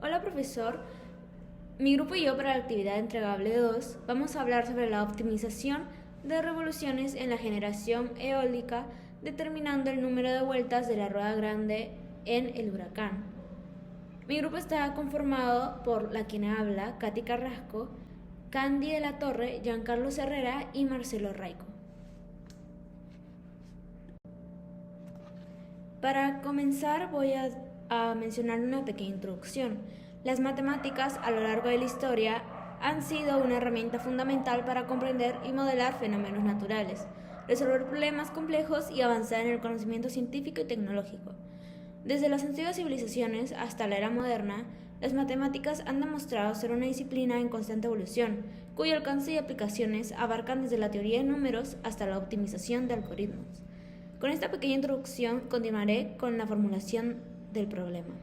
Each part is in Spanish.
Hola profesor, mi grupo y yo para la actividad entregable 2 vamos a hablar sobre la optimización de revoluciones en la generación eólica determinando el número de vueltas de la rueda grande en el huracán. Mi grupo está conformado por la quien habla, Katy Carrasco, Candy de la Torre, Giancarlo Herrera y Marcelo Raico. Para comenzar voy a mencionar una pequeña introducción. Las matemáticas a lo largo de la historia han sido una herramienta fundamental para comprender y modelar fenómenos naturales, resolver problemas complejos y avanzar en el conocimiento científico y tecnológico. Desde las antiguas civilizaciones hasta la era moderna, las matemáticas han demostrado ser una disciplina en constante evolución, cuyo alcance y aplicaciones abarcan desde la teoría de números hasta la optimización de algoritmos. Con esta pequeña introducción continuaré con la formulación del problema.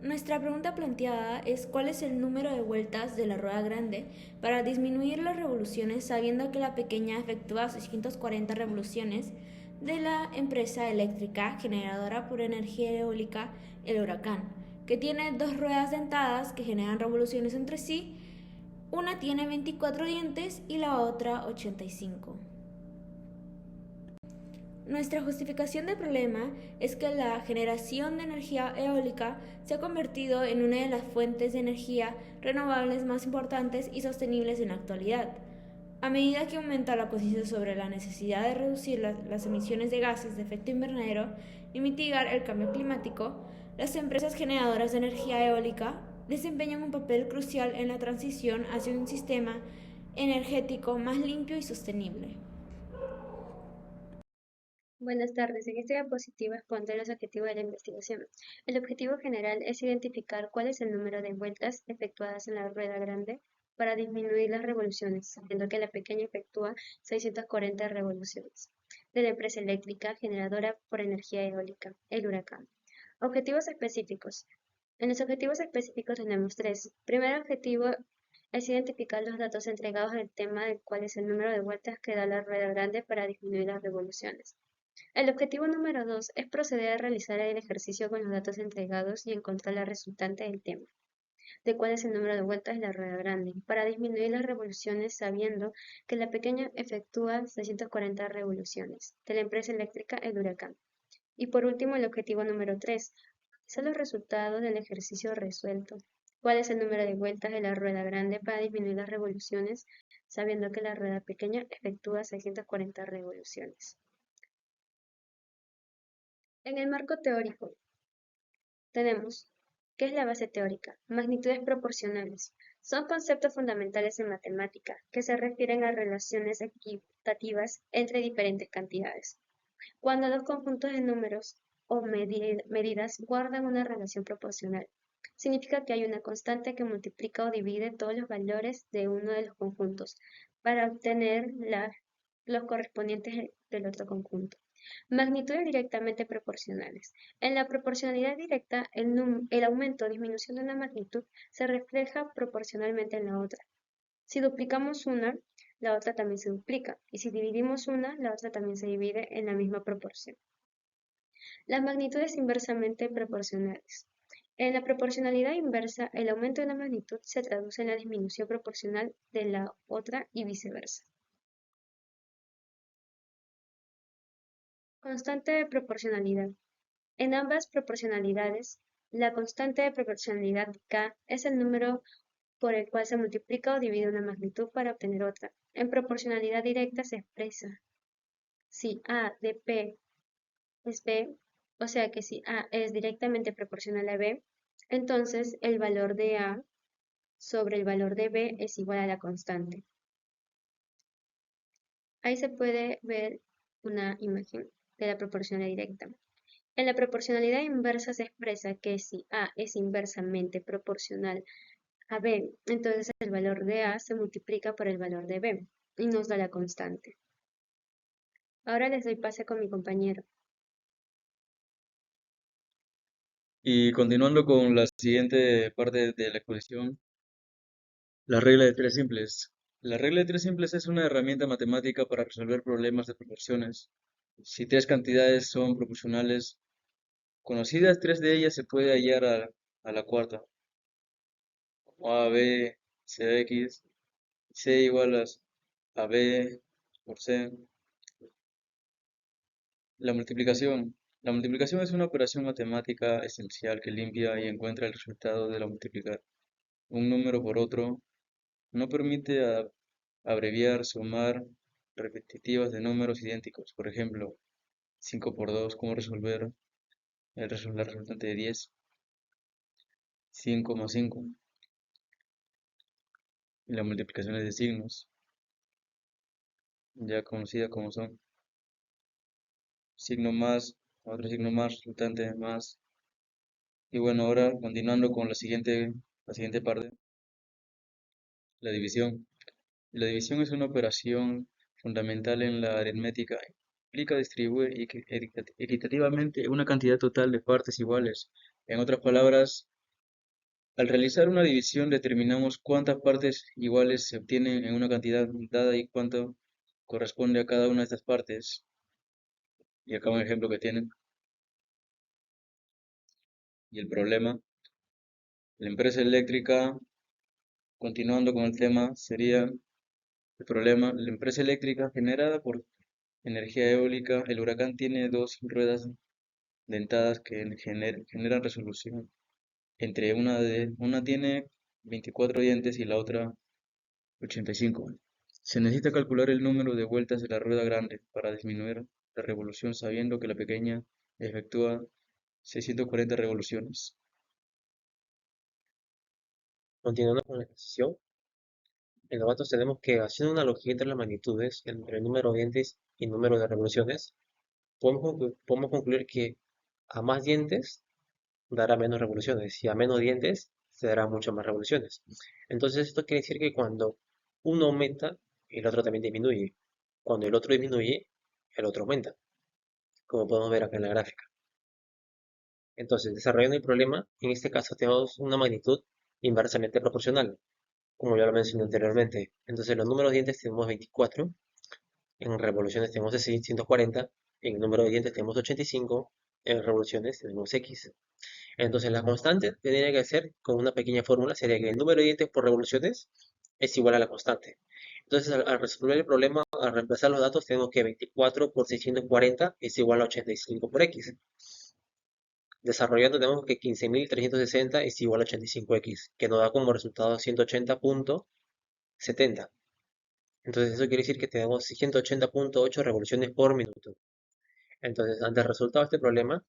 Nuestra pregunta planteada es ¿cuál es el número de vueltas de la rueda grande para disminuir las revoluciones sabiendo que la pequeña efectúa 640 revoluciones de la empresa eléctrica generadora por energía eólica El Huracán, que tiene dos ruedas dentadas que generan revoluciones entre sí? Una tiene 24 dientes y la otra 85. Nuestra justificación del problema es que la generación de energía eólica se ha convertido en una de las fuentes de energía renovables más importantes y sostenibles en la actualidad. A medida que aumenta la conciencia sobre la necesidad de reducir las emisiones de gases de efecto invernadero y mitigar el cambio climático, las empresas generadoras de energía eólica desempeñan un papel crucial en la transición hacia un sistema energético más limpio y sostenible. Buenas tardes. En esta diapositiva expondré los objetivos de la investigación. El objetivo general es identificar cuál es el número de vueltas efectuadas en la rueda grande para disminuir las revoluciones, sabiendo que la pequeña efectúa 640 revoluciones, de la empresa eléctrica generadora por energía eólica, el huracán. Objetivos específicos. En los objetivos específicos tenemos tres. Primer objetivo es identificar los datos entregados del tema de cuál es el número de vueltas que da la rueda grande para disminuir las revoluciones. El objetivo número 2 es proceder a realizar el ejercicio con los datos entregados y encontrar la resultante del tema, de cuál es el número de vueltas de la rueda grande, para disminuir las revoluciones sabiendo que la pequeña efectúa 640 revoluciones, de la empresa eléctrica El Huracán. Y por último, el objetivo número 3, son los resultados del ejercicio resuelto. ¿Cuál es el número de vueltas de la rueda grande para disminuir las revoluciones, sabiendo que la rueda pequeña efectúa 640 revoluciones? En el marco teórico tenemos, ¿qué es la base teórica? Magnitudes proporcionales. Son conceptos fundamentales en matemática que se refieren a relaciones equitativas entre diferentes cantidades. Cuando dos conjuntos de números o medidas guardan una relación proporcional, significa que hay una constante que multiplica o divide todos los valores de uno de los conjuntos para obtener los correspondientes del otro conjunto. Magnitudes directamente proporcionales. En la proporcionalidad directa, el aumento o disminución de una magnitud se refleja proporcionalmente en la otra. Si duplicamos una, la otra también se duplica, y si dividimos una, la otra también se divide en la misma proporción. Las magnitudes inversamente proporcionales. En la proporcionalidad inversa, el aumento de una magnitud se traduce en la disminución proporcional de la otra y viceversa. Constante de proporcionalidad. En ambas proporcionalidades, la constante de proporcionalidad K es el número por el cual se multiplica o divide una magnitud para obtener otra. En proporcionalidad directa se expresa si A de P es B, o sea que si A es directamente proporcional a B, entonces el valor de A sobre el valor de B es igual a la constante. Ahí se puede ver una imagen de la proporcionalidad directa. En la proporcionalidad inversa se expresa que si A es inversamente proporcional a B, entonces el valor de A se multiplica por el valor de B y nos da la constante. Ahora les doy pase con mi compañero. Y continuando con la siguiente parte de la exposición, la regla de tres simples. La regla de tres simples es una herramienta matemática para resolver problemas de proporciones. Si tres cantidades son proporcionales conocidas, tres de ellas se puede hallar a la cuarta, como A, B, CX, C igual a B por C. La multiplicación. La multiplicación es una operación matemática esencial que limpia y encuentra el resultado de la multiplicar un número por otro. No permite abreviar, sumar repetitivas de números idénticos. Por ejemplo, 5 por 2, ¿cómo resolver la resultante de 10? 5 más 5. Y las multiplicaciones de signos, ya conocidas como son signo más, otro signo más, resultante más. Y bueno, ahora continuando con la siguiente parte, la división. La división es una operación fundamental en la aritmética. Implica distribuir equitativamente una cantidad total de partes iguales. En otras palabras, al realizar una división determinamos cuántas partes iguales se obtienen en una cantidad dada y cuánto corresponde a cada una de estas partes. Y acá un ejemplo que tienen. Y el problema, la empresa eléctrica, continuando con el tema, sería el problema, la empresa eléctrica generada por energía eólica, el huracán tiene dos ruedas dentadas que generan resolución. Una tiene 24 dientes y la otra 85. Se necesita calcular el número de vueltas de la rueda grande para disminuir la revolución sabiendo que la pequeña efectúa 640 revoluciones. Continuando con la exposición, en los datos tenemos que haciendo una analogía entre las magnitudes, entre el número de dientes y el número de revoluciones, podemos concluir que a más dientes dará menos revoluciones y a menos dientes se dará muchas más revoluciones. Entonces esto quiere decir que cuando uno aumenta, el otro también disminuye. Cuando el otro disminuye, el otro aumenta, como podemos ver acá en la gráfica. Entonces, desarrollando el problema, en este caso tenemos una magnitud inversamente proporcional, como ya lo mencioné anteriormente. Entonces, los números de dientes tenemos 24, en revoluciones tenemos 640, en el número de dientes tenemos 85, en revoluciones tenemos X. Entonces, la constante tendría que ser con una pequeña fórmula, sería que el número de dientes por revoluciones es igual a la constante. Entonces, al resolver el problema, al reemplazar los datos, tenemos que 24 por 640 es igual a 85 por X. Desarrollando tenemos que 15.360 es igual a 85x, que nos da como resultado 180.70. Entonces eso quiere decir que tenemos 180.8 revoluciones por minuto. Entonces, ante el resultado de este problema,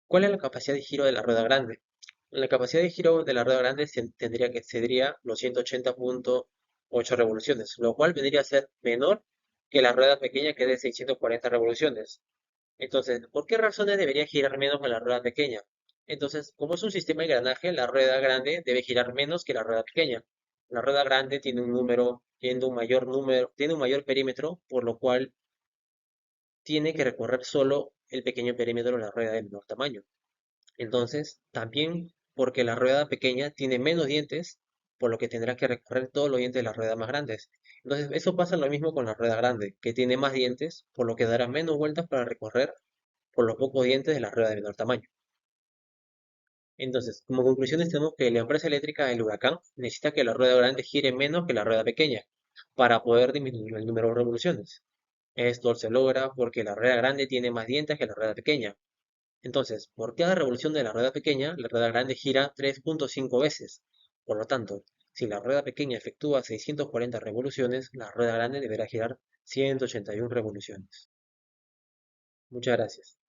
¿cuál es la capacidad de giro de la rueda grande? La capacidad de giro de la rueda grande tendría que excedería los 180.8 revoluciones, lo cual vendría a ser menor que la rueda pequeña que es de 640 revoluciones. Entonces, ¿por qué razones debería girar menos que la rueda pequeña? Entonces, como es un sistema de engranaje, la rueda grande debe girar menos que la rueda pequeña. La rueda grande tiene un mayor perímetro, por lo cual tiene que recorrer solo el pequeño perímetro de la rueda de menor tamaño. Entonces, también porque la rueda pequeña tiene menos dientes, por lo que tendrá que recorrer todos los dientes de las ruedas más grandes. Entonces, eso pasa lo mismo con la rueda grande, que tiene más dientes, por lo que dará menos vueltas para recorrer por los pocos dientes de la rueda de menor tamaño. Entonces, como conclusiones tenemos que la empresa eléctrica del huracán necesita que la rueda grande gire menos que la rueda pequeña para poder disminuir el número de revoluciones. Esto se logra porque la rueda grande tiene más dientes que la rueda pequeña. Entonces, por cada revolución de la rueda pequeña, la rueda grande gira 3.5 veces. Por lo tanto, si la rueda pequeña efectúa 640 revoluciones, la rueda grande deberá girar 181 revoluciones. Muchas gracias.